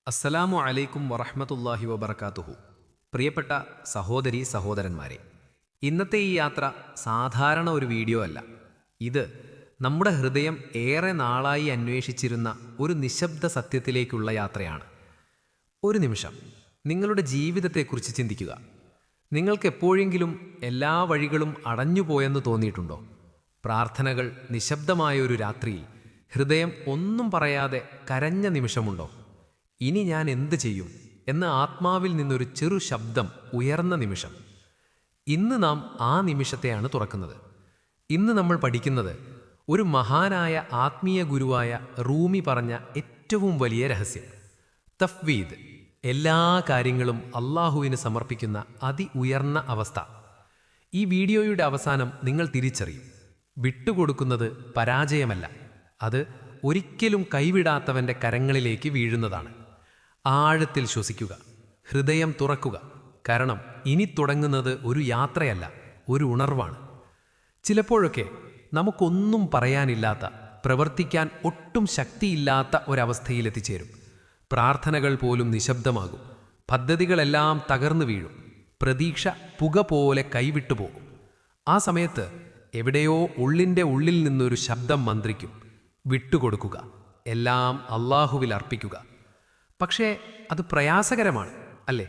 അസ്സലാമു അലൈക്കും വറഹ്മത്തുള്ളാഹി വബറകാതുഹു. പ്രിയപ്പെട്ട സഹോദരീ സഹോദരന്മാരെ, ഇന്നത്തെ ഈ യാത്ര സാധാരണ ഒരു വീഡിയോ അല്ല. ഇത് നമ്മുടെ ഹൃദയം ഏറെ നാളായി അന്വേഷിച്ചിരുന്ന ഒരു നിശബ്ദ സത്യത്തിലേക്കുള്ള യാത്രയാണ്. ഒരു നിമിഷം നിങ്ങളുടെ ജീവിതത്തെക്കുറിച്ച് ചിന്തിക്കുക. നിങ്ങൾക്ക് എപ്പോഴെങ്കിലും എല്ലാ വഴികളും അടഞ്ഞുപോയെന്ന് തോന്നിയിട്ടുണ്ടോ? പ്രാർത്ഥനകൾ നിശബ്ദമായ ഒരു രാത്രിയിൽ ഹൃദയം ഒന്നും പറയാതെ കരഞ്ഞ നിമിഷമുണ്ടോ? ഇനി ഞാൻ എന്ത് ചെയ്യും എന്ന് ആത്മാവിൽ നിന്നൊരു ചെറു ശബ്ദം ഉയർന്ന നിമിഷം. ഇന്ന് നാം ആ നിമിഷത്തെയാണ് തുറക്കുന്നത്. ഇന്ന് നമ്മൾ പഠിക്കുന്നത് ഒരു മഹാനായ ആത്മീയ ഗുരുവായ റൂമി പറഞ്ഞ ഏറ്റവും വലിയ രഹസ്യം, തഫ്വീദ്. എല്ലാ കാര്യങ്ങളും അള്ളാഹുവിന് സമർപ്പിക്കുന്ന ഉയർന്ന അവസ്ഥ. ഈ വീഡിയോയുടെ അവസാനം നിങ്ങൾ തിരിച്ചറിയും, വിട്ടുകൊടുക്കുന്നത് പരാജയമല്ല, അത് ഒരിക്കലും കൈവിടാത്തവൻ്റെ കരങ്ങളിലേക്ക് വീഴുന്നതാണ്. ആഴത്തിൽ ശ്വസിക്കുക, ഹൃദയം തുറക്കുക, കാരണം ഇനി തുടങ്ങുന്നത് ഒരു യാത്രയല്ല, ഒരു ഉണർവാണ്. ചിലപ്പോഴൊക്കെ നമുക്കൊന്നും പറയാനില്ലാത്ത, പ്രവർത്തിക്കാൻ ഒട്ടും ശക്തിയില്ലാത്ത ഒരവസ്ഥയിലെത്തിച്ചേരും. പ്രാർത്ഥനകൾ പോലും നിശബ്ദമാകും, പദ്ധതികളെല്ലാം തകർന്നു വീഴും, പ്രതീക്ഷ പുക പോലെ കൈവിട്ടുപോകും. ആ സമയത്ത് എവിടെയോ ഉള്ളിൻ്റെ ഉള്ളിൽ നിന്നൊരു ശബ്ദം മന്ത്രിക്കും, വിട്ടുകൊടുക്കുക, എല്ലാം അള്ളാഹുവിൽ അർപ്പിക്കുക. പക്ഷേ അത് പ്രയാസകരമാണ്, അല്ലേ?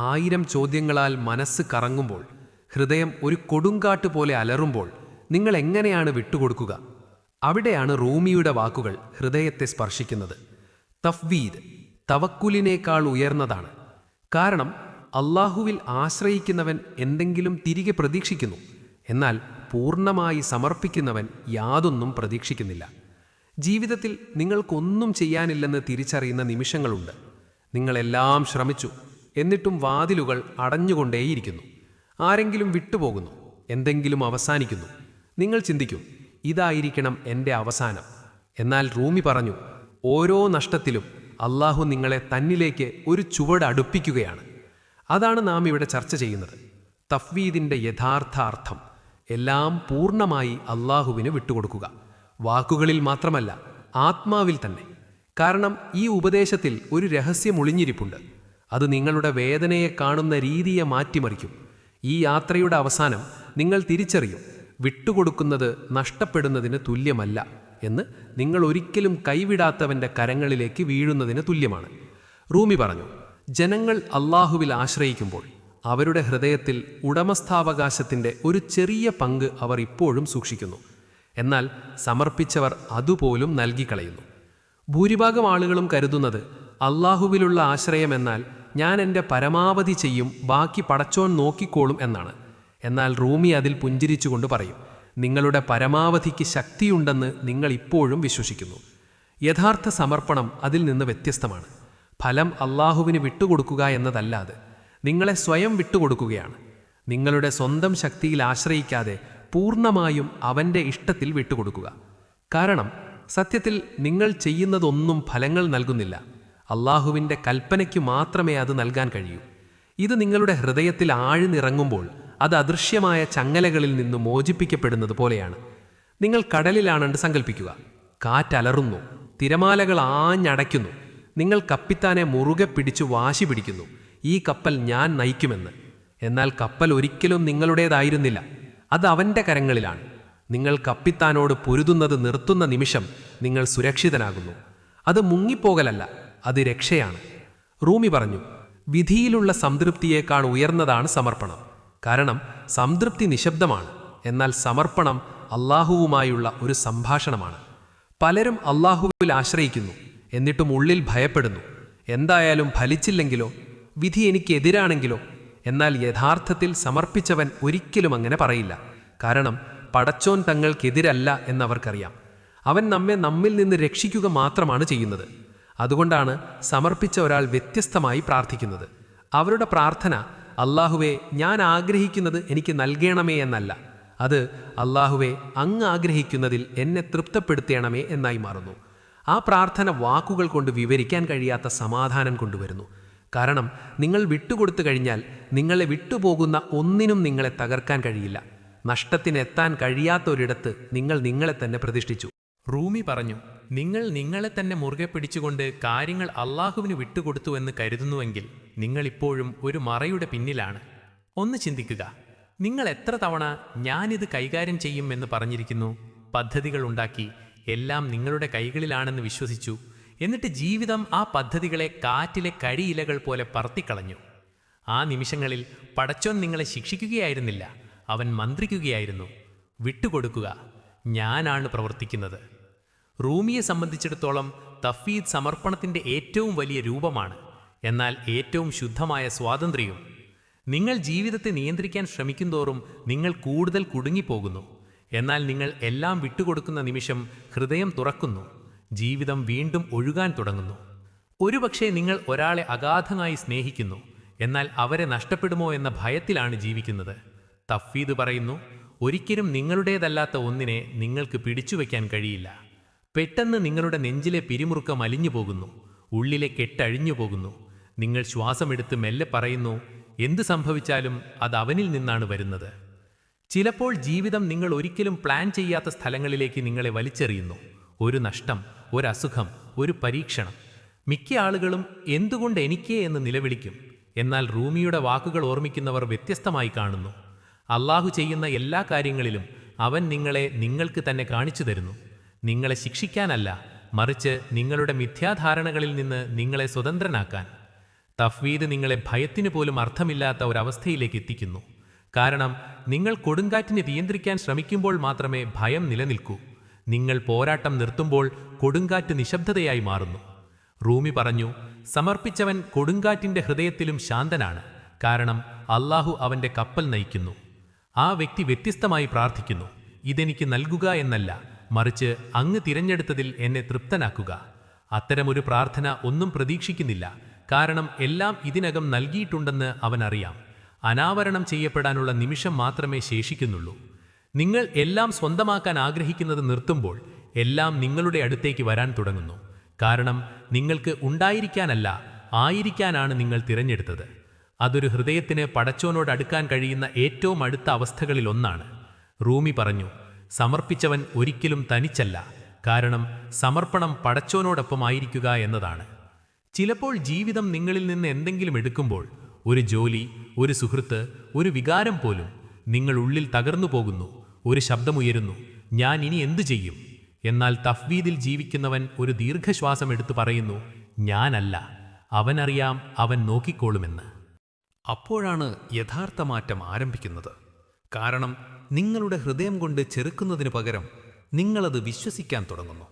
1000 ചോദ്യങ്ങളാൽ മനസ്സ് കറങ്ങുമ്പോൾ, ഹൃദയം ഒരു കൊടുങ്കാട്ട് പോലെ അലറുമ്പോൾ നിങ്ങൾ എങ്ങനെയാണ് വിട്ടുകൊടുക്കുക? അവിടെയാണ് റൂമിയുടെ വാക്കുകൾ ഹൃദയത്തെ സ്പർശിക്കുന്നത്. തഫ്വീദ് തവക്കുലിനേക്കാൾ ഉയർന്നതാണ്. കാരണം അള്ളാഹുവിൽ ആശ്രയിക്കുന്നവൻ എന്തെങ്കിലും തിരികെ പ്രതീക്ഷിക്കുന്നു, എന്നാൽ പൂർണ്ണമായി സമർപ്പിക്കുന്നവൻ യാതൊന്നും പ്രതീക്ഷിക്കുന്നില്ല. ജീവിതത്തിൽ നിങ്ങൾക്കൊന്നും ചെയ്യാനില്ലെന്ന് തിരിച്ചറിയുന്ന നിമിഷങ്ങളുണ്ട്. നിങ്ങളെല്ലാം ശ്രമിച്ചു, എന്നിട്ടും വാതിലുകൾ അടഞ്ഞുകൊണ്ടേയിരിക്കുന്നു. ആരെങ്കിലും വിട്ടുപോകുന്നു, എന്തെങ്കിലും അവസാനിക്കുന്നു. നിങ്ങൾ ചിന്തിക്കും, ഇതായിരിക്കണം എൻ്റെ അവസാനം. എന്നാൽ റൂമി പറഞ്ഞു, ഓരോ നഷ്ടത്തിലും അള്ളാഹു നിങ്ങളെ തന്നിലേക്ക് ഒരു ചുവട് അടുപ്പിക്കുകയാണ്. അതാണ് നാം ഇവിടെ ചർച്ച ചെയ്യുന്നത്. തഫ്വീദിൻ്റെ യഥാർത്ഥ അർത്ഥം എല്ലാം പൂർണ്ണമായി അള്ളാഹുവിന് വിട്ടുകൊടുക്കുക. വാക്കുകളിൽ മാത്രമല്ല, ആത്മാവിൽ തന്നെ. കാരണം ഈ ഉപദേശത്തിൽ ഒരു രഹസ്യം ഒളിഞ്ഞിരിപ്പുണ്ട്. അത് നിങ്ങളുടെ വേദനയെ കാണുന്ന രീതിയെ മാറ്റിമറിക്കും. ഈ യാത്രയുടെ അവസാനം നിങ്ങൾ തിരിച്ചറിയും, വിട്ടുകൊടുക്കുന്നത് നഷ്ടപ്പെടുന്നതിന് തുല്യമല്ല എന്ന്. നിങ്ങൾ ഒരിക്കലും കൈവിടാത്തവൻ്റെ കരങ്ങളിലേക്ക് വീഴുന്നതിന് തുല്യമാണ്. റൂമി പറഞ്ഞു, ജനങ്ങൾ അള്ളാഹുവിൽ ആശ്രയിക്കുമ്പോൾ അവരുടെ ഹൃദയത്തിൽ ഉടമസ്ഥാവകാശത്തിൻ്റെ ഒരു ചെറിയ പങ്ക് അവർ ഇപ്പോഴും സൂക്ഷിക്കുന്നു. എന്നാൽ സമർപ്പിച്ചവർ അതുപോലും നൽകിക്കളയുന്നു. ഭൂരിഭാഗം ആളുകളും കരുതുന്നത് അള്ളാഹുവിലുള്ള ആശ്രയമെന്നാൽ ഞാൻ എൻ്റെ പരമാവധി ചെയ്യും, ബാക്കി പടച്ചോൻ നോക്കിക്കോളും എന്നാണ്. എന്നാൽ റൂമി അതിൽ പുഞ്ചിരിച്ചുകൊണ്ട് പറയും, നിങ്ങളുടെ പരമാവധിക്ക് ശക്തിയുണ്ടെന്ന് നിങ്ങൾ ഇപ്പോഴും വിശ്വസിക്കുന്നു. യഥാർത്ഥ സമർപ്പണം അതിൽ നിന്ന് വ്യത്യസ്തമാണ്. ഫലം അള്ളാഹുവിന് വിട്ടുകൊടുക്കുക എന്നതല്ലാതെ നിങ്ങളെ സ്വയം വിട്ടുകൊടുക്കുകയാണ്. നിങ്ങളുടെ സ്വന്തം ശക്തിയിൽ ആശ്രയിക്കാതെ പൂർണ്ണമായും അവൻ്റെ ഇഷ്ടത്തിൽ വിട്ടുകൊടുക്കുക. കാരണം സത്യത്തിൽ നിങ്ങൾ ചെയ്യുന്നതൊന്നും ഫലങ്ങൾ നൽകുന്നില്ല. അള്ളാഹുവിൻ്റെ കൽപ്പനയ്ക്ക് മാത്രമേ അത് നൽകാൻ കഴിയൂ. ഇത് നിങ്ങളുടെ ഹൃദയത്തിൽ ആഴ്ന്നിറങ്ങുമ്പോൾ അത് അദൃശ്യമായ ചങ്ങലകളിൽ നിന്ന് മോചിപ്പിക്കപ്പെടുന്നത് പോലെയാണ്. നിങ്ങൾ കടലിലാണെന്ന് സങ്കല്പിക്കുക. കാറ്റലറുന്നു, തിരമാലകൾ ആഞ്ഞടയ്ക്കുന്നു. നിങ്ങൾ കപ്പിത്താനെ മുറുകെ പിടിച്ചു വാശി പിടിക്കുന്നു, ഈ കപ്പൽ ഞാൻ നയിക്കുമെന്ന്. എന്നാൽ കപ്പൽ ഒരിക്കലും നിങ്ങളുടേതായിരുന്നില്ല, അത് അവൻ്റെ കരങ്ങളിലാണ്. നിങ്ങൾ കപ്പിത്താനോട് പൊരുതുന്നത് നിർത്തുന്ന നിമിഷം നിങ്ങൾ സുരക്ഷിതനാകുന്നു. അത് മുങ്ങിപ്പോകലല്ല, അത് രക്ഷയാണ്. റൂമി പറഞ്ഞു, വിധിയിലുള്ള സംതൃപ്തിയേക്കാൾ ഉയർന്നതാണ് സമർപ്പണം. കാരണം സംതൃപ്തി നിശബ്ദമാണ്, എന്നാൽ സമർപ്പണം അള്ളാഹുവുമായുള്ള ഒരു സംഭാഷണമാണ്. പലരും അള്ളാഹുവിൽ ആശ്രയിക്കുന്നു, എന്നിട്ടും ഉള്ളിൽ ഭയപ്പെടുന്നു. എന്തായാലും ഫലിച്ചില്ലെങ്കിലോ, വിധി എനിക്കെതിരാണെങ്കിലോ? എന്നാൽ യഥാർത്ഥത്തിൽ സമർപ്പിച്ചവൻ ഒരിക്കലും അങ്ങനെ പറയില്ല. കാരണം പടച്ചോൻ തങ്ങൾക്കെതിരല്ല എന്നവർക്കറിയാം. അവൻ നമ്മിൽ നിന്ന് രക്ഷിക്കുക മാത്രമാണ് ചെയ്യുന്നത്. അതുകൊണ്ടാണ് സമർപ്പിച്ച ഒരാൾ വ്യത്യസ്തമായി പ്രാർത്ഥിക്കുന്നത്. അവരുടെ പ്രാർത്ഥന അള്ളാഹുവേ, ഞാൻ ആഗ്രഹിക്കുന്നത് എനിക്ക് നൽകണമേ എന്നല്ല, അത് അള്ളാഹുവേ, അങ്ങ് ആഗ്രഹിക്കുന്നതിൽ എന്നെ തൃപ്തപ്പെടുത്തണമേ എന്നായി മാറുന്നു. ആ പ്രാർത്ഥന വാക്കുകൾ കൊണ്ട് വിവരിക്കാൻ കഴിയാത്ത സമാധാനം കൊണ്ടുവരുന്നു. കാരണം നിങ്ങൾ വിട്ടുകൊടുത്തു കഴിഞ്ഞാൽ നിങ്ങളെ വിട്ടുപോകുന്ന ഒന്നിനും നിങ്ങളെ തകർക്കാൻ കഴിയില്ല. നഷ്ടത്തിനെത്താൻ കഴിയാത്ത ഒരിടത്ത് നിങ്ങൾ നിങ്ങളെ തന്നെ പ്രതിഷ്ഠിച്ചു. റൂമി പറഞ്ഞു, നിങ്ങൾ നിങ്ങളെ തന്നെ മുറുകെ പിടിച്ചുകൊണ്ട് കാര്യങ്ങൾ അള്ളാഹുവിന് വിട്ടുകൊടുത്തുവെന്ന് കരുതുന്നുവെങ്കിൽ നിങ്ങളിപ്പോഴും ഒരു മറയുടെ പിന്നിലാണ്. ഒന്ന് ചിന്തിക്കുക, നിങ്ങൾ എത്ര തവണ ഞാനിത് കൈകാര്യം ചെയ്യും എന്ന് പറഞ്ഞിരിക്കുന്നു, പദ്ധതികൾ ഉണ്ടാക്കി, എല്ലാം നിങ്ങളുടെ കൈകളിലാണെന്ന് വിശ്വസിച്ചു, എന്നിട്ട് ജീവിതം ആ പദ്ധതികളെ കാറ്റിലെ കരിയിലകൾ പോലെ പറത്തിക്കളഞ്ഞു. ആ നിമിഷങ്ങളിൽ പടച്ചോൻ നിങ്ങളെ ശിക്ഷിക്കുകയായിരുന്നില്ല, അവൻ മന്ത്രിക്കുകയായിരുന്നു. വിട്ടുകൊടുക്കുക, ഞാനാണ് പ്രവർത്തിക്കുന്നത്. റൂമിയെ സംബന്ധിച്ചിടത്തോളം തഫ്വീദ് സമർപ്പണത്തിൻ്റെ ഏറ്റവും വലിയ രൂപമാണ്, എന്നാൽ ഏറ്റവും ശുദ്ധമായ സ്വാതന്ത്ര്യവും. നിങ്ങൾ ജീവിതത്തെ നിയന്ത്രിക്കാൻ ശ്രമിക്കുന്തോറും നിങ്ങൾ കൂടുതൽ കുടുങ്ങിപ്പോകുന്നു. എന്നാൽ നിങ്ങൾ എല്ലാം വിട്ടുകൊടുക്കുന്ന നിമിഷം ഹൃദയം തുറക്കുന്നു, ജീവിതം വീണ്ടും ഒഴുകാൻ തുടങ്ങുന്നു. ഒരുപക്ഷെ നിങ്ങൾ ഒരാളെ അഗാധമായി സ്നേഹിക്കുന്നു, എന്നാൽ അവരെ നഷ്ടപ്പെടുമോ എന്ന ഭയത്തിലാണ് ജീവിക്കുന്നത്. തഫ്വീദ് പറയുന്നു, ഒരിക്കലും നിങ്ങളുടേതല്ലാത്ത ഒന്നിനെ നിങ്ങൾക്ക് പിടിച്ചുവെക്കാൻ കഴിയില്ല. പെട്ടെന്ന് നിങ്ങളുടെ നെഞ്ചിലെ പിരിമുറുക്കം അലിഞ്ഞു പോകുന്നു, ഉള്ളിലെ കെട്ടഴിഞ്ഞു പോകുന്നു. നിങ്ങൾ ശ്വാസമെടുത്ത് മെല്ലെ പറയുന്നു, എന്ത് സംഭവിച്ചാലും അത് അവനിൽ നിന്നാണ് വരുന്നത്. ചിലപ്പോൾ ജീവിതം നിങ്ങൾ ഒരിക്കലും പ്ലാൻ ചെയ്യാത്ത സ്ഥലങ്ങളിലേക്ക് നിങ്ങളെ വലിച്ചെറിയുന്നു. ഒരു നഷ്ടം, ഒരസുഖം, ഒരു പരീക്ഷണം. മിക്ക ആളുകളും എന്തുകൊണ്ട് എനിക്കേ എന്ന് നിലവിളിക്കും. എന്നാൽ റൂമിയുടെ വാക്കുകൾ ഓർമ്മിക്കുന്നവർ വ്യത്യസ്തമായി കാണുന്നു. അള്ളാഹു ചെയ്യുന്ന എല്ലാ കാര്യങ്ങളിലും അവൻ നിങ്ങളെ നിങ്ങൾക്ക് തന്നെ കാണിച്ചു തരുന്നു. നിങ്ങളെ ശിക്ഷിക്കാനല്ല, മറിച്ച് നിങ്ങളുടെ മിഥ്യാധാരണകളിൽ നിന്ന് നിങ്ങളെ സ്വതന്ത്രനാക്കാൻ. തഫ്വീദ് നിങ്ങളെ ഭയത്തിനു പോലും അർത്ഥമില്ലാത്ത ഒരവസ്ഥയിലേക്ക് എത്തിക്കുന്നു. കാരണം നിങ്ങൾ കൊടുങ്കാറ്റിനെ നിയന്ത്രിക്കാൻ ശ്രമിക്കുമ്പോൾ മാത്രമേ ഭയം നിലനിൽക്കൂ. നിങ്ങൾ പോരാട്ടം നിർത്തുമ്പോൾ കൊടുങ്കാറ്റ് നിശബ്ദതയായി മാറുന്നു. റൂമി പറഞ്ഞു, സമർപ്പിച്ചവൻ കൊടുങ്കാറ്റിൻ്റെ ഹൃദയത്തിലും ശാന്തനാണ്, കാരണം അള്ളാഹു അവൻ്റെ കപ്പൽ നയിക്കുന്നു. ആ വ്യക്തി വ്യത്യസ്തമായി പ്രാർത്ഥിക്കുന്നു, ഇതെനിക്ക് നൽകുക എന്നല്ല, മറിച്ച് അങ്ങ് തിരഞ്ഞെടുത്തതിൽ എന്നെ തൃപ്തനാക്കുക. അത്തരമൊരു പ്രാർത്ഥന ഒന്നും പ്രതീക്ഷിക്കുന്നില്ല, കാരണം എല്ലാം ഇതിനകം നൽകിയിട്ടുണ്ടെന്ന് അവനറിയാം. അനാവരണം ചെയ്യപ്പെടാനുള്ള നിമിഷം മാത്രമേ ശേഷിക്കുന്നുള്ളൂ. നിങ്ങൾ എല്ലാം സ്വന്തമാക്കാൻ ആഗ്രഹിക്കുന്നത് നിർത്തുമ്പോൾ എല്ലാം നിങ്ങളുടെ അടുത്തേക്ക് വരാൻ തുടങ്ങുന്നു. കാരണം നിങ്ങൾക്ക് ഉണ്ടായിരിക്കാനല്ല, ആയിരിക്കാനാണ് നിങ്ങൾ തിരഞ്ഞെടുത്തത്. അതൊരു ഹൃദയത്തിന് പടച്ചോനോട് അടുക്കാൻ കഴിയുന്ന ഏറ്റവും അടുത്ത അവസ്ഥകളിലൊന്നാണ്. റൂമി പറഞ്ഞു, സമർപ്പിച്ചവൻ ഒരിക്കലും തനിച്ചല്ല, കാരണം സമർപ്പണം പടച്ചോനോടൊപ്പമായിരിക്കുക എന്നതാണ്. ചിലപ്പോൾ ജീവിതം നിങ്ങളിൽ നിന്ന് എന്തെങ്കിലും എടുക്കുമ്പോൾ, ഒരു ജോലി, ഒരു സുഹൃത്ത്, ഒരു വികാരം പോലും, നിങ്ങൾ ഉള്ളിൽ തകർന്നു പോകുന്നു. ഒരു ശബ്ദമുയരുന്നു, ഞാൻ ഇനി എന്തു ചെയ്യും? എന്നാൽ തഫ്വീദിൽ ജീവിക്കുന്നവൻ ഒരു ദീർഘശ്വാസം എടുത്തു പറയുന്നു, ഞാനല്ല, അവനറിയാം, അവൻ നോക്കിക്കോളുമെന്ന്. അപ്പോഴാണ് യഥാർത്ഥ മാറ്റം ആരംഭിക്കുന്നത്. കാരണം നിങ്ങളുടെ ഹൃദയം കൊണ്ട് ചെറുക്കുന്നതിന് പകരം നിങ്ങളത് വിശ്വസിക്കാൻ തുടങ്ങുന്നു.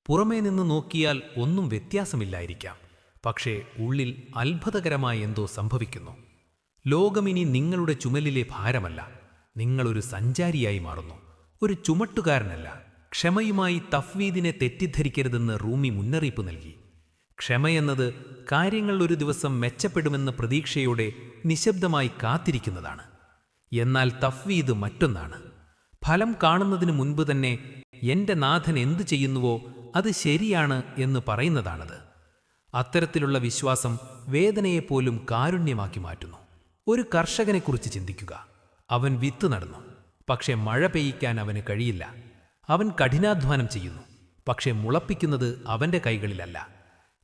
പുറമേ നിന്ന് നോക്കിയാൽ ഒന്നും വ്യത്യാസമില്ലായിരിക്കാം, പക്ഷേ ഉള്ളിൽ അത്ഭുതകരമായ എന്തോ സംഭവിക്കുന്നു. ലോകമിനി നിങ്ങളുടെ ചുമലിലെ ഭാരമല്ല, നിങ്ങളൊരു സഞ്ചാരിയായി മാറുന്നു, ഒരു ചുമട്ടുകാരനല്ല. ക്ഷമയുമായി തഫ്വീദിനെ തെറ്റിദ്ധരിക്കരുതെന്ന് റൂമി മുന്നറിയിപ്പ് നൽകി. ക്ഷമയെന്നത് കാര്യങ്ങൾ ഒരു ദിവസം മെച്ചപ്പെടുമെന്ന പ്രതീക്ഷയോടെ നിശബ്ദമായി കാത്തിരിക്കുന്നതാണ്. എന്നാൽ തഫ്വീദ് മറ്റൊന്നാണ്. ഫലം കാണുന്നതിന് മുൻപ് തന്നെ എൻ്റെ നാഥൻ എന്തു ചെയ്യുന്നുവോ അത് ശരിയാണ് എന്ന് പറയുന്നതാണത്. അത്തരത്തിലുള്ള വിശ്വാസം വേദനയെപ്പോലും കാരുണ്യമാക്കി മാറ്റുന്നു. ഒരു കർഷകനെക്കുറിച്ച് ചിന്തിക്കുക. അവൻ വിത്ത് നടുന്നു, പക്ഷെ മഴ പെയ്യിക്കാൻ അവന് കഴിയില്ല. അവൻ കഠിനാധ്വാനം ചെയ്യുന്നു, പക്ഷെ മുളപ്പിക്കുന്നത് അവൻ്റെ കൈകളിലല്ല.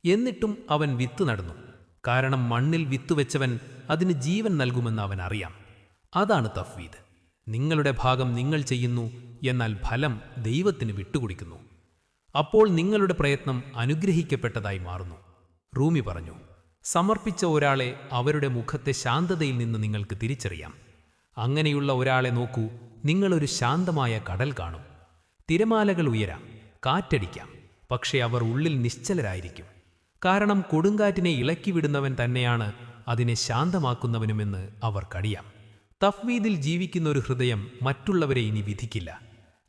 എന്നിട്ടും അവൻ വിത്ത് നടുന്നു, കാരണം മണ്ണിൽ വിത്ത് വെച്ചവൻ അതിന് ജീവൻ നൽകുമെന്ന് അവൻ അറിയാം. അതാണ് തഫ്വീദ്. നിങ്ങളുടെ ഭാഗം നിങ്ങൾ ചെയ്യുന്നു, എന്നാൽ ഫലം ദൈവത്തിന് വിട്ടുകൊടുക്കുന്നു. അപ്പോൾ നിങ്ങളുടെ പ്രയത്നം അനുഗ്രഹിക്കപ്പെട്ടതായി മാറുന്നു. റൂമി പറഞ്ഞു, സമർപ്പിച്ച ഒരാളെ അവരുടെ മുഖത്തെ ശാന്തതയിൽ നിന്ന് നിങ്ങൾക്ക് തിരിച്ചറിയാം. അങ്ങനെയുള്ള ഒരാളെ നോക്കൂ, നിങ്ങളൊരു ശാന്തമായ കടൽ കാണും. തിരമാലകൾ ഉയരാം, കാറ്റടിക്കാം, പക്ഷേ അവർ ഉള്ളിൽ നിശ്ചലരായിരിക്കും. കാരണം കൊടുങ്കാറ്റിനെ ഇളക്കിവിടുന്നവൻ തന്നെയാണ് അതിനെ ശാന്തമാക്കുന്നവനുമെന്ന് അവർക്കറിയാം. തഫ്വീദിൽ ജീവിക്കുന്ന ഒരു ഹൃദയം മറ്റുള്ളവരെ ഇനി വിധിക്കില്ല.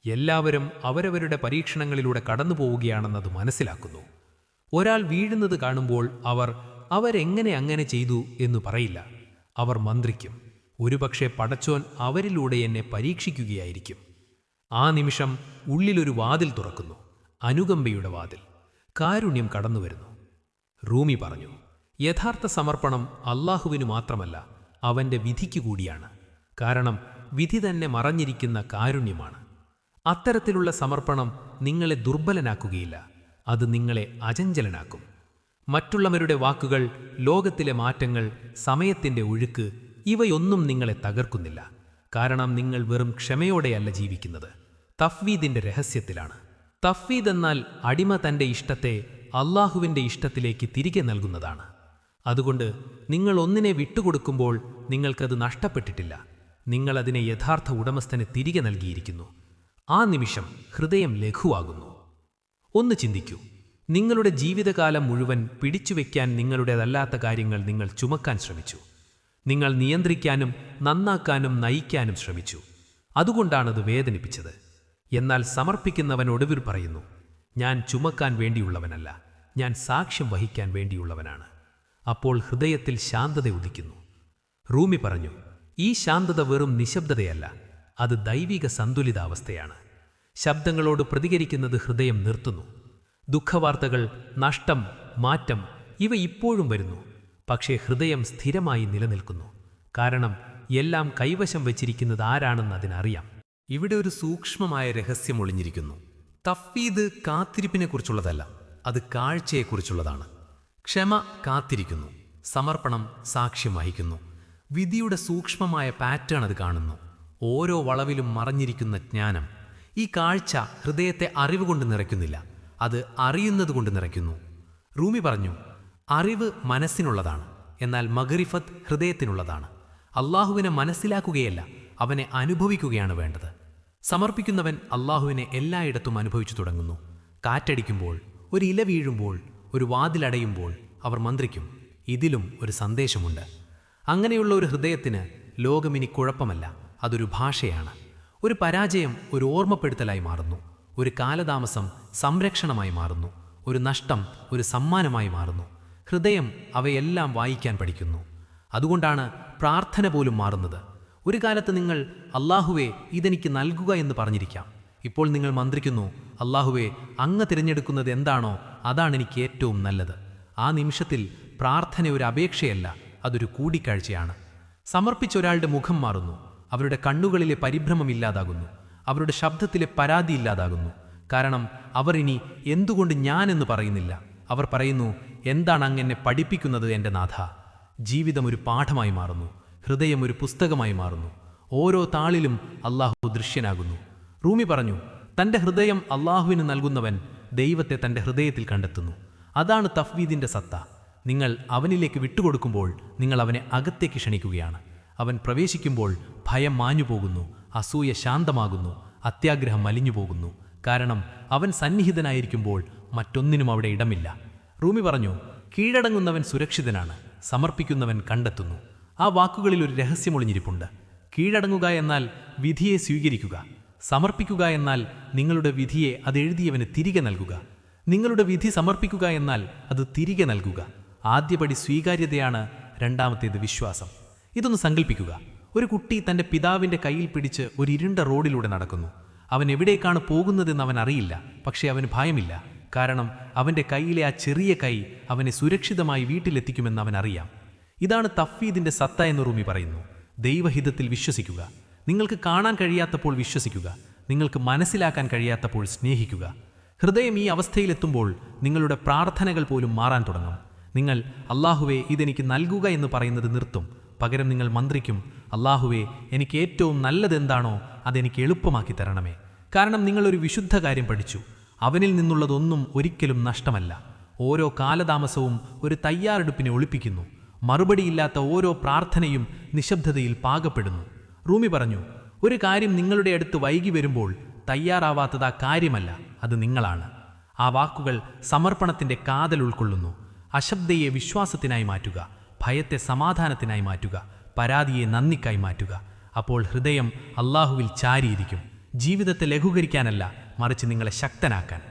എല്ലാവരും അവരവരുടെ പരീക്ഷണങ്ങളിലൂടെ കടന്നു പോവുകയാണെന്നത് മനസ്സിലാക്കുന്നു. ഒരാൾ വീഴുന്നത് കാണുമ്പോൾ അവരെങ്ങനെ അങ്ങനെ ചെയ്തു എന്ന് പറയില്ല. അവർ മന്ത്രിക്കും, ഒരുപക്ഷെ പടച്ചോൻ അവരിലൂടെ എന്നെ പരീക്ഷിക്കുകയായിരിക്കും. ആ നിമിഷം ഉള്ളിലൊരു വാതിൽ തുറക്കുന്നു, അനുകമ്പയുടെ വാതിൽ. കാരുണ്യം കടന്നുവരുന്നു. റൂമി പറഞ്ഞു, യഥാർത്ഥ സമർപ്പണം അള്ളാഹുവിനു മാത്രമല്ല, അവൻ്റെ വിധിക്കു കൂടിയാണ്. കാരണം വിധി തന്നെ മറഞ്ഞിരിക്കുന്ന കാരുണ്യമാണ്. അത്തരത്തിലുള്ള സമർപ്പണം നിങ്ങളെ ദുർബലനാക്കുകയില്ല, അത് നിങ്ങളെ അചഞ്ചലനാക്കും. മറ്റുള്ളവരുടെ വാക്കുകൾ, ലോകത്തിലെ മാറ്റങ്ങൾ, സമയത്തിൻ്റെ ഒഴുക്ക് ഇവയൊന്നും നിങ്ങളെ തകർക്കുന്നില്ല. കാരണം നിങ്ങൾ വെറും ക്ഷമയോടെയല്ല ജീവിക്കുന്നത്, തഫ്വീദിൻ്റെ രഹസ്യത്തിലാണ്. തഫ്വീദ് എന്നാൽ അടിമ തൻ്റെ ഇഷ്ടത്തെ അള്ളാഹുവിൻ്റെ ഇഷ്ടത്തിലേക്ക് തിരികെ നൽകുന്നതാണ്. അതുകൊണ്ട് നിങ്ങൾ ഒന്നിനെ വിട്ടുകൊടുക്കുമ്പോൾ നിങ്ങൾക്കത് നഷ്ടപ്പെട്ടിട്ടില്ല, നിങ്ങളതിനെ യഥാർത്ഥ ഉടമസ്ഥന് തിരികെ നൽകിയിരിക്കുന്നു. ആ നിമിഷം ഹൃദയം ലഘുവാകുന്നു. ഒന്ന് ചിന്തിക്കൂ, നിങ്ങളുടെ ജീവിതകാലം മുഴുവൻ പിടിച്ചുവെക്കാൻ നിങ്ങളുടേതല്ലാത്ത കാര്യങ്ങൾ നിങ്ങൾ ചുമക്കാൻ ശ്രമിച്ചു. നിങ്ങൾ നിയന്ത്രിക്കാനും നന്നാക്കാനും നയിക്കാനും ശ്രമിച്ചു. അതുകൊണ്ടാണത് വേദനിപ്പിച്ചത്. എന്നാൽ സമർപ്പിക്കുന്നവൻ ഒടുവിൽ പറയുന്നു, ഞാൻ ചുമക്കാൻ വേണ്ടിയുള്ളവനല്ല, ഞാൻ സാക്ഷ്യം വഹിക്കാൻ വേണ്ടിയുള്ളവനാണ്. അപ്പോൾ ഹൃദയത്തിൽ ശാന്തത ഉദിക്കുന്നു. റൂമി പറഞ്ഞു, ഈ ശാന്തത വെറും നിശബ്ദതയല്ല, അത് ദൈവിക സന്തുലിതാവസ്ഥയാണ്. ശബ്ദങ്ങളോട് പ്രതികരിക്കുന്നത് ഹൃദയം നിർത്തുന്നു. ദുഃഖവാർത്തകൾ, നഷ്ടം, മാറ്റം ഇവ ഇപ്പോഴും വരുന്നു. പക്ഷേ ഹൃദയം സ്ഥിരമായി നിലനിൽക്കുന്നു. കാരണം എല്ലാം കൈവശം വച്ചിരിക്കുന്നത് ആരാണെന്ന് അതിനറിയാം. ഇവിടെ ഒരു സൂക്ഷ്മമായ രഹസ്യം ഒളിഞ്ഞിരിക്കുന്നു. തഫ്വീദ് കാത്തിരിപ്പിനെക്കുറിച്ചുള്ളതല്ല, അത് കാഴ്ചയെക്കുറിച്ചുള്ളതാണ്. ക്ഷമ കാത്തിരിക്കുന്നു, സമർപ്പണം സാക്ഷ്യം വഹിക്കുന്നു. വിധിയുടെ സൂക്ഷ്മമായ പാറ്റേൺ അത് കാണുന്നു, ഓരോ വളവിലും മറഞ്ഞിരിക്കുന്ന ജ്ഞാനം. ഈ കാഴ്ച ഹൃദയത്തെ അറിവുകൊണ്ട് നിറയ്ക്കുന്നില്ല, അത് അറിയുന്നതുകൊണ്ട് നിറയ്ക്കുന്നു. റൂമി പറഞ്ഞു, അറിവ് മനസ്സിനുള്ളതാണ്, എന്നാൽ മഗ്രിഫത്ത് ഹൃദയത്തിനുള്ളതാണ്. അള്ളാഹുവിനെ മനസ്സിലാക്കുകയല്ല, അവനെ അനുഭവിക്കുകയാണ് വേണ്ടത്. സമർപ്പിക്കുന്നവൻ അള്ളാഹുവിനെ എല്ലായിടത്തും അനുഭവിച്ചു തുടങ്ങുന്നു. കാറ്റടിക്കുമ്പോൾ, ഒരു ഇല വീഴുമ്പോൾ, ഒരു വാതിലടയുമ്പോൾ അവർ മന്ത്രിക്കും, ഇതിലും ഒരു സന്ദേശമുണ്ട്. അങ്ങനെയുള്ള ഒരു ഹൃദയത്തിന് ലോകമിനി കുഴപ്പമല്ല, അതൊരു ഭാഷയാണ്. ഒരു പരാജയം ഒരു ഓർമ്മപ്പെടുത്തലായി മാറുന്നു, ഒരു കാലതാമസം സംരക്ഷണമായി മാറുന്നു, ഒരു നഷ്ടം ഒരു സമ്മാനമായി മാറുന്നു. ഹൃദയം അവയെല്ലാം വായിക്കാൻ പഠിക്കുന്നു. അതുകൊണ്ടാണ് പ്രാർത്ഥന പോലും മാറുന്നത്. ഒരു കാലത്ത് നിങ്ങൾ അള്ളാഹുവേ ഇതെനിക്ക് നൽകുക എന്ന് പറഞ്ഞിരിക്കാം. ഇപ്പോൾ നിങ്ങൾ മന്ത്രിക്കുന്നു, അള്ളാഹുവേ അങ്ങ് തിരഞ്ഞെടുക്കുന്നത് എന്താണോ അതാണ് എനിക്ക് ഏറ്റവും നല്ലത്. ആ നിമിഷത്തിൽ പ്രാർത്ഥന ഒരു അപേക്ഷയല്ല, അതൊരു കൂടിക്കാഴ്ചയാണ്. സമർപ്പിച്ച ഒരാളുടെ മുഖം മാറുന്നു, അവരുടെ കണ്ണുകളിലെ പരിഭ്രമം ഇല്ലാതാകുന്നു, അവരുടെ ശബ്ദത്തിലെ പരാതി ഇല്ലാതാകുന്നു. കാരണം അവർ ഇനി എന്തുകൊണ്ട് ഞാനെന്ന് പറയുന്നില്ല, അവർ പറയുന്നു, എന്താണ് അങ്ങെന്നെ പഠിപ്പിക്കുന്നത് എൻ്റെ നാഥ. ജീവിതം ഒരു പാഠമായി മാറുന്നു, ഹൃദയം ഒരു പുസ്തകമായി മാറുന്നു. ഓരോ താളിലും അള്ളാഹു ദൃശ്യനാകുന്നു. റൂമി പറഞ്ഞു, തൻ്റെ ഹൃദയം അള്ളാഹുവിന് നൽകുന്നവൻ ദൈവത്തെ തൻ്റെ ഹൃദയത്തിൽ കണ്ടെത്തുന്നു. അതാണ് തഫ്വീദിൻ്റെ സത്ത. നിങ്ങൾ അവനിലേക്ക് വിട്ടുകൊടുക്കുമ്പോൾ നിങ്ങൾ അവനെ അകത്തേക്ക് ക്ഷണിക്കുകയാണ്. അവൻ പ്രവേശിക്കുമ്പോൾ ഭയം മാഞ്ഞുപോകുന്നു, അസൂയ ശാന്തമാകുന്നു, അത്യാഗ്രഹം അലിഞ്ഞു പോകുന്നു. കാരണം അവൻ സന്നിഹിതനായിരിക്കുമ്പോൾ മറ്റൊന്നിനും അവിടെ ഇടമില്ല. റൂമി പറഞ്ഞു, കീഴടങ്ങുന്നവൻ സുരക്ഷിതനാണ്, സമർപ്പിക്കുന്നവൻ കണ്ടെത്തുന്നു. ആ വാക്കുകളിൽ ഒരു രഹസ്യമൊളിഞ്ഞിരിപ്പുണ്ട്. കീഴടങ്ങുക എന്നാൽ വിധിയെ സ്വീകരിക്കുക, സമർപ്പിക്കുക എന്നാൽ നിങ്ങളുടെ വിധിയെ അതെഴുതിയവന് തിരികെ നൽകുക. നിങ്ങളുടെ വിധി സമർപ്പിക്കുക എന്നാൽ അത് തിരികെ നൽകുക. ആദ്യപടി സ്വീകാര്യതയാണ്, രണ്ടാമത്തേത് വിശ്വാസം. ഇതൊന്ന് സങ്കല്പിക്കുക. ഒരു കുട്ടി തൻ്റെ പിതാവിൻ്റെ കയ്യിൽ പിടിച്ച് ഒരു ഇരുണ്ട റോഡിലൂടെ നടക്കുന്നു. അവൻ എവിടേക്കാണ് പോകുന്നതെന്ന് അവൻ അറിയില്ല, പക്ഷേ അവന് ഭയമില്ല. കാരണം അവൻ്റെ കയ്യിലെ ആ ചെറിയ കൈ അവനെ സുരക്ഷിതമായി വീട്ടിലെത്തിക്കുമെന്ന് അവൻ അറിയാം. ഇതാണ് തഫ്വീദിൻ്റെ സത്ത എന്ന് റൂമി പറയുന്നു. ദൈവഹിതത്തിൽ വിശ്വസിക്കുക. നിങ്ങൾക്ക് കാണാൻ കഴിയാത്തപ്പോൾ വിശ്വസിക്കുക, നിങ്ങൾക്ക് മനസ്സിലാക്കാൻ കഴിയാത്തപ്പോൾ സ്നേഹിക്കുക. ഹൃദയം ഈ അവസ്ഥയിലെത്തുമ്പോൾ നിങ്ങളുടെ പ്രാർത്ഥനകൾ പോലും മാറാൻ തുടങ്ങും. നിങ്ങൾ അള്ളാഹുവേ ഇതെനിക്ക് നൽകുക എന്ന് പറയുന്നത് നിർത്തും. പകരം നിങ്ങൾ മന്ത്രിക്കും, അള്ളാഹുവേ എനിക്ക് ഏറ്റവും നല്ലതെന്താണോ അതെനിക്ക് എളുപ്പമാക്കി തരണമേ. കാരണം നിങ്ങളൊരു വിശുദ്ധ കാര്യം പഠിച്ചു, അവനിൽ നിന്നുള്ളതൊന്നും ഒരിക്കലും നഷ്ടമല്ല. ഓരോ കാലതാമസവും ഒരു തയ്യാറെടുപ്പിനെ ഒളിപ്പിക്കുന്നു. മറുപടിയില്ലാത്ത ഓരോ പ്രാർത്ഥനയും നിശബ്ദതയിൽ പാകപ്പെടുന്നു. റൂമി പറഞ്ഞു, ഒരു കാര്യം നിങ്ങളുടെ അടുത്ത് വൈകി വരുമ്പോൾ തയ്യാറാവാത്തത് ആ കാര്യമല്ല, അത് നിങ്ങളാണ്. ആ വാക്കുകൾ സമർപ്പണത്തിൻ്റെ കാതൽ ഉൾക്കൊള്ളുന്നു. അശബ്ദയെ വിശ്വാസത്തിനായി മാറ്റുക, ഭയത്തെ സമാധാനത്തിനായി മാറ്റുക, പരാതിയെ നന്ദിക്കായി മാറ്റുക. അപ്പോൾ ഹൃദയം അള്ളാഹുവിൽ ചാരിയിരിക്കും. ജീവിതത്തെ ലഘൂകരിക്കാനല്ല, മറിച്ച് നിങ്ങളെ ശക്തനാക്കാൻ.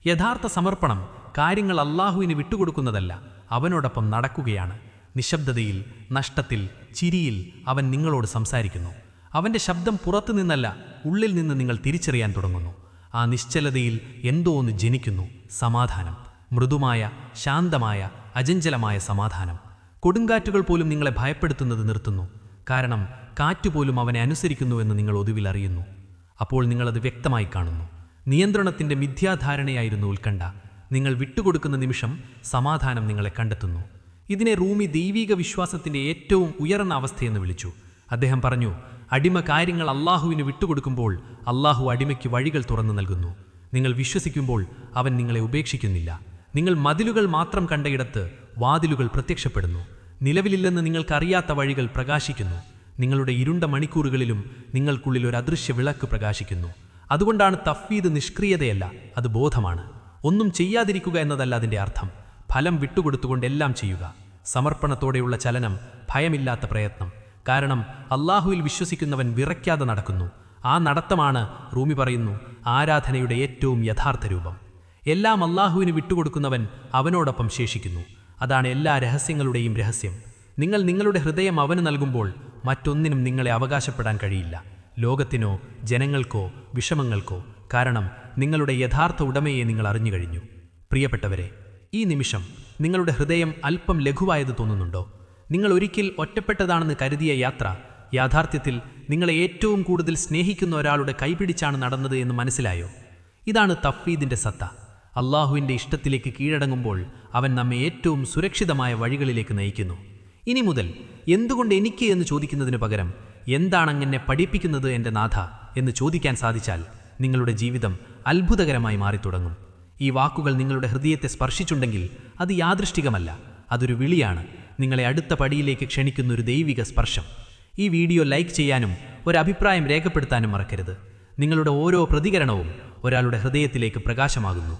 യഥാർത്ഥ സമർപ്പണം കാര്യങ്ങൾ അള്ളാഹുവിന് വിട്ടുകൊടുക്കുന്നതല്ല, അവനോടൊപ്പം നടക്കുകയാണ്. നിശബ്ദതയിൽ, നഷ്ടത്തിൽ, ചിരിയിൽ അവൻ നിങ്ങളോട് സംസാരിക്കുന്നു. അവൻ്റെ ശബ്ദം പുറത്തുനിന്നല്ല, ഉള്ളിൽ നിന്ന് നിങ്ങൾ തിരിച്ചറിയാൻ തുടങ്ങുന്നു. ആ നിശ്ചലതയിൽ എന്തോ ഒന്ന് ജനിക്കുന്നു. സമാധാനം, മൃദുമായ, ശാന്തമായ, അചഞ്ചലമായ സമാധാനം. കൊടുങ്കാറ്റുകൾ പോലും നിങ്ങളെ ഭയപ്പെടുത്തുന്നത് നിർത്തുന്നു. കാരണം കാറ്റുപോലും അവനെ അനുസരിക്കുന്നുവെന്ന് നിങ്ങൾ ഒടുവിൽ അറിയുന്നു. അപ്പോൾ നിങ്ങളത് വ്യക്തമായി കാണുന്നു. നിയന്ത്രണത്തിൻ്റെ മിഥ്യാധാരണയായിരുന്നു ഉത്കണ്ഠ. നിങ്ങൾ വിട്ടുകൊടുക്കുന്ന നിമിഷം സമാധാനം നിങ്ങളെ കണ്ടെത്തുന്നു. ഇതിനെ റൂമി ദൈവീക വിശ്വാസത്തിൻ്റെ ഏറ്റവും ഉയർന്ന അവസ്ഥയെന്ന് വിളിച്ചു. അദ്ദേഹം പറഞ്ഞു, അടിമ കാര്യങ്ങൾ അള്ളാഹുവിന് വിട്ടുകൊടുക്കുമ്പോൾ അള്ളാഹു അടിമയ്ക്ക് വഴികൾ തുറന്നു നൽകുന്നു. നിങ്ങൾ വിശ്വസിക്കുമ്പോൾ അവൻ നിങ്ങളെ ഉപേക്ഷിക്കുന്നില്ല. നിങ്ങൾ മതിലുകൾ മാത്രം കണ്ടയിടത്ത് വാതിലുകൾ പ്രത്യക്ഷപ്പെടുന്നു. നിലവിലില്ലെന്ന് നിങ്ങൾക്കറിയാത്ത വഴികൾ പ്രകാശിക്കുന്നു. നിങ്ങളുടെ ഇരുണ്ട മണിക്കൂറുകളിലും നിങ്ങൾക്കുള്ളിൽ ഒരു അദൃശ്യ വിളക്ക് പ്രകാശിക്കുന്നു. അതുകൊണ്ടാണ് തഫ്വീദ് നിഷ്ക്രിയതയല്ല, അത് ബോധമാണ്. ഒന്നും ചെയ്യാതിരിക്കുക എന്നതല്ല അതിൻ്റെ അർത്ഥം. ഫലം വിട്ടുകൊടുത്തുകൊണ്ട് എല്ലാം ചെയ്യുക. സമർപ്പണത്തോടെയുള്ള ചലനം, ഭയമില്ലാത്ത പ്രയത്നം. കാരണം അള്ളാഹുവിൽ വിശ്വസിക്കുന്നവൻ വിറയ്ക്കാതെ നടക്കുന്നു. ആ നടത്തമാണ്, റൂമി പറയുന്നു, ആരാധനയുടെ ഏറ്റവും യഥാർത്ഥ രൂപം. എല്ലാം അള്ളാഹുവിന് വിട്ടുകൊടുക്കുന്നവൻ അവനോടൊപ്പം ശേഷിക്കുന്നു. അതാണ് എല്ലാ രഹസ്യങ്ങളുടെയും രഹസ്യം. നിങ്ങൾ നിങ്ങളുടെ ഹൃദയം അവന് നൽകുമ്പോൾ മറ്റൊന്നിനും നിങ്ങളെ അവകാശപ്പെടാൻ കഴിയില്ല, ലോകത്തിനോ ജനങ്ങൾക്കോ വിഷമങ്ങൾക്കോ. കാരണം നിങ്ങളുടെ യഥാർത്ഥ ഉടമയെ നിങ്ങൾ അറിഞ്ഞു കഴിഞ്ഞു. പ്രിയപ്പെട്ടവരെ, ഈ നിമിഷം നിങ്ങളുടെ ഹൃദയം അല്പം ലഘുവായത് തോന്നുന്നുണ്ടോ? നിങ്ങൾ ഒരിക്കൽ ഒറ്റപ്പെട്ടതാണെന്ന് കരുതിയ യാത്ര യാഥാർത്ഥ്യത്തിൽ നിങ്ങളെ ഏറ്റവും കൂടുതൽ സ്നേഹിക്കുന്ന ഒരാളുടെ കൈപിടിച്ചാണ് നടന്നത് എന്ന് മനസ്സിലായോ? ഇതാണ് തഫ്വീദിൻ്റെ സത്ത. അള്ളാഹുവിൻ്റെ ഇഷ്ടത്തിലേക്ക് കീഴടങ്ങുമ്പോൾ അവൻ നമ്മെ ഏറ്റവും സുരക്ഷിതമായ വഴികളിലേക്ക് നയിക്കുന്നു. ഇനി മുതൽ എന്തുകൊണ്ട് എനിക്ക് എന്ന് ചോദിക്കുന്നതിന് പകരം എന്താണങ്ങനെ പഠിപ്പിക്കുന്നത് എൻ്റെ നാഥ എന്ന് ചോദിക്കാൻ സാധിച്ചാൽ നിങ്ങളുടെ ജീവിതം അത്ഭുതകരമായി മാറിത്തുടങ്ങും. ഈ വാക്കുകൾ നിങ്ങളുടെ ഹൃദയത്തെ സ്പർശിച്ചുണ്ടെങ്കിൽ അത് യാദൃഷ്ടികമല്ല, അതൊരു വിളിയാണ്, നിങ്ങളെ അടുത്ത പടിയിലേക്ക് ക്ഷണിക്കുന്നൊരു ദൈവിക സ്പർശം. ഈ വീഡിയോ ലൈക്ക് ചെയ്യാനും ഒരഭിപ്രായം രേഖപ്പെടുത്താനും മറക്കരുത്. നിങ്ങളുടെ ഓരോ പ്രതികരണവും ഒരാളുടെ ഹൃദയത്തിലേക്ക് പ്രകാശമാകുന്നു.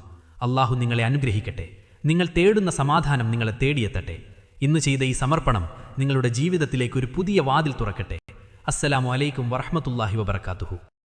അള്ളാഹു നിങ്ങളെ അനുഗ്രഹിക്കട്ടെ. നിങ്ങൾ തേടുന്ന സമാധാനം നിങ്ങളെ തേടിയെത്തട്ടെ. ഇന്ന് ചെയ്ത ഈ സമർപ്പണം നിങ്ങളുടെ ജീവിതത്തിലേക്ക് ഒരു പുതിയ വാതിൽ തുറക്കട്ടെ. അസ്സലാമു അലൈക്കും വറഹ്മത്തുള്ളാഹി വബറകാതുഹു.